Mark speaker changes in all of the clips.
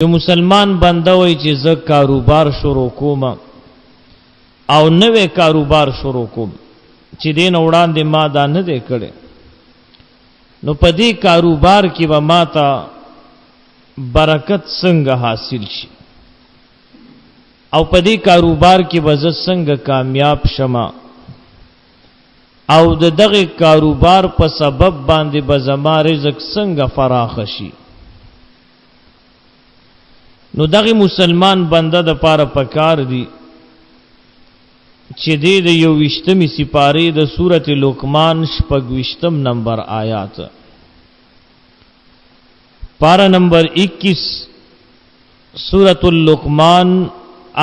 Speaker 1: جو مسلمان بنده وای چې زه کاروبار شروع کوم او نوې کاروبار شروع کوم چې دین وړاندې ما دا نه دی کړی، نو په دې کاروبار کې به ما ته برکت څنګه حاصل شي او په دې کاروبار کې به زه څنګه کامیاب شمه او د دغه کاروبار په سبب باندې به زما رزق څنګه فراخ شي. نو دغه مسلمان بنده د پاره پکار دی چې د 21 سپاره د سورۃ لقمان 26 نمبر آیات پارا نمبر 21 سورۃ اللقمان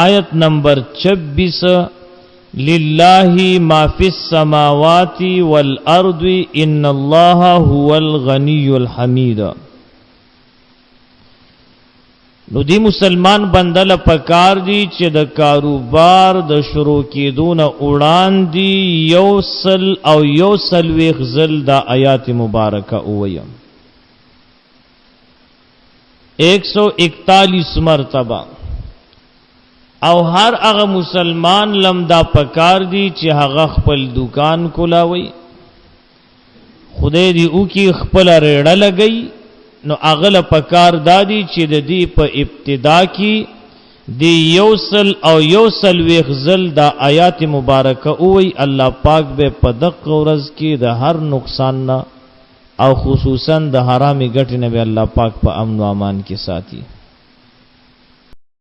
Speaker 1: آیت نمبر 26 للہ ما فی السماوات والارض ان اللہ هو الغنی الحمید. نو دی مسلمان بندل پکار دی چې د کاروبار د شروع کېدون وړاندې یوسل ویخزل دا آیات مبارکه اویم 141 مرتبه او هر هغه مسلمان لم دا پکار دی چې هغه خپل دکان کولاوي خدای دی او کی خپل ریړه لګي. نو اغل پکار دادی چې د دې په ابتدا کې دی یوسل ویخزل دا آیات مبارکه اوی الله پاک به په دغه ورځ کې د هر نقصان نه او خصوصا د حرامي ګټې نه به الله پاک په امن و امان کې ساتي.